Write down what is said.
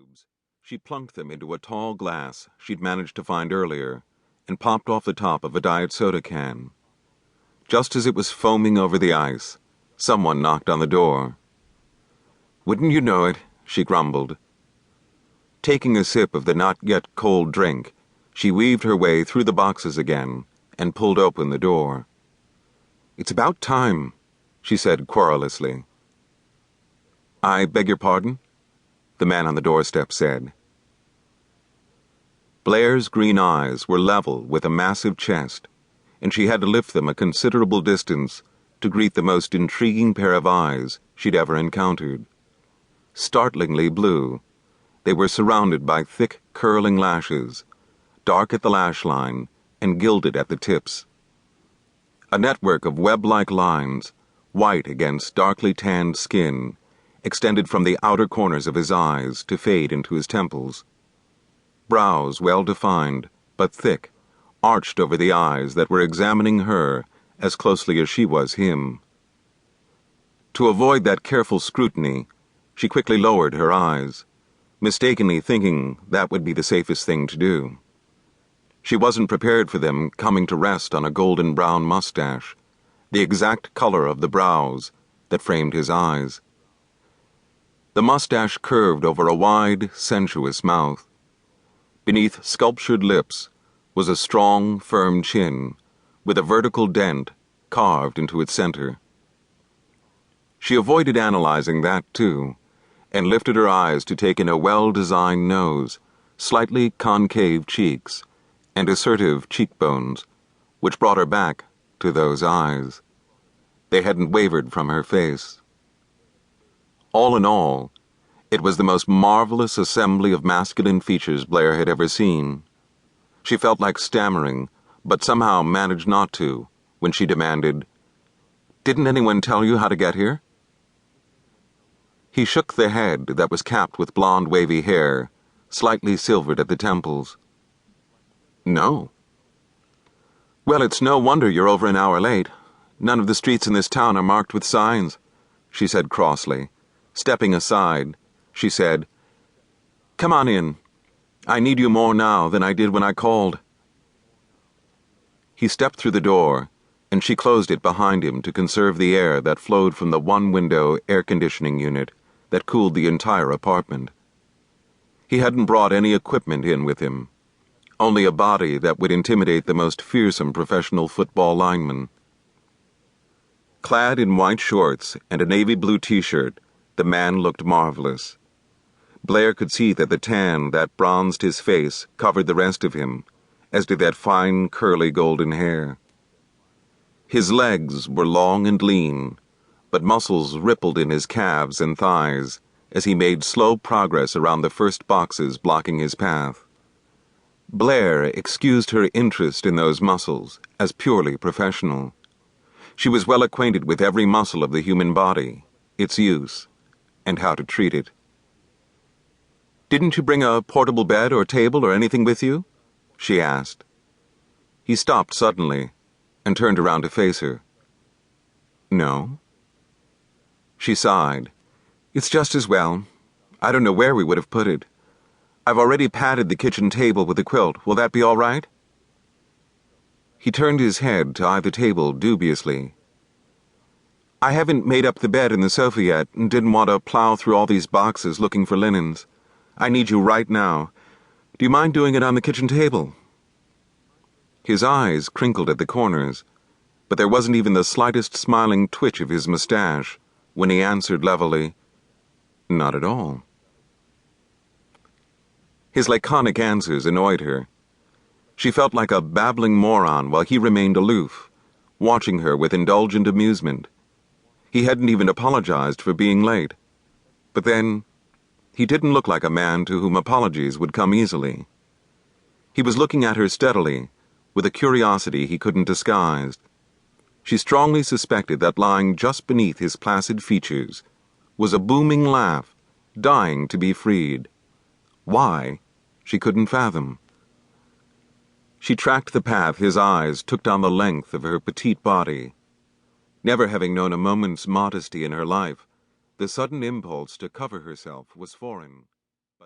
tubes. She plunked them into a tall glass she'd managed to find earlier and popped off the top of a diet soda can. Just as it was foaming over the ice, someone knocked on the door. "Wouldn't you know it," she grumbled. Taking a sip of the not-yet-cold drink, she weaved her way through the boxes again and pulled open the door. "It's about time," she said querulously. "I beg your pardon?" the man on the doorstep said. Blair's green eyes were level with a massive chest, and she had to lift them a considerable distance to greet the most intriguing pair of eyes she'd ever encountered. Startlingly blue, they were surrounded by thick, curling lashes, dark at the lash line and gilded at the tips. A network of web-like lines, white against darkly tanned skin, extended from the outer corners of his eyes to fade into his temples. Brows well-defined, but thick, arched over the eyes that were examining her as closely as she was him. To avoid that careful scrutiny, she quickly lowered her eyes, mistakenly thinking that would be the safest thing to do. She wasn't prepared for them coming to rest on a golden brown mustache, the exact color of the brows that framed his eyes. The mustache curved over a wide, sensuous mouth. Beneath sculptured lips was a strong, firm chin, with a vertical dent carved into its center. She avoided analyzing that, too, and lifted her eyes to take in a well-designed nose, slightly concave cheeks, and assertive cheekbones, which brought her back to those eyes. They hadn't wavered from her face. All in all, it was the most marvelous assembly of masculine features Blair had ever seen. She felt like stammering, but somehow managed not to, when she demanded, "Didn't anyone tell you how to get here?" He shook the head that was capped with blonde wavy hair, slightly silvered at the temples. "No." "Well, it's no wonder you're over an hour late. None of the streets in this town are marked with signs," she said crossly. Stepping aside, she said, "Come on in. I need you more now than I did when I called." He stepped through the door, and she closed it behind him to conserve the air that flowed from the one-window air-conditioning unit that cooled the entire apartment. He hadn't brought any equipment in with him, only a body that would intimidate the most fearsome professional football lineman. Clad in white shorts and a navy blue t-shirt, the man looked marvelous. Blair could see that the tan that bronzed his face covered the rest of him, as did that fine, curly golden hair. His legs were long and lean, but muscles rippled in his calves and thighs as he made slow progress around the first boxes blocking his path. Blair excused her interest in those muscles as purely professional. She was well acquainted with every muscle of the human body, its use, and how to treat it. "Didn't you bring a portable bed or table or anything with you?" she asked. He stopped suddenly and turned around to face her. "No." She sighed. "It's just as well. I don't know where we would have put it. I've already padded the kitchen table with a quilt. Will that be all right?" He turned his head to eye the table dubiously. "I haven't made up the bed and the sofa yet and didn't want to plow through all these boxes looking for linens. I need you right now. Do you mind doing it on the kitchen table?" His eyes crinkled at the corners, but there wasn't even the slightest smiling twitch of his mustache when he answered levelly, "Not at all." His laconic answers annoyed her. She felt like a babbling moron while he remained aloof, watching her with indulgent amusement. He hadn't even apologized for being late. But then, he didn't look like a man to whom apologies would come easily. He was looking at her steadily, with a curiosity he couldn't disguise. She strongly suspected that lying just beneath his placid features was a booming laugh, dying to be freed. Why, she couldn't fathom. She tracked the path his eyes took down the length of her petite body. Never having known a moment's modesty in her life, the sudden impulse to cover herself was foreign.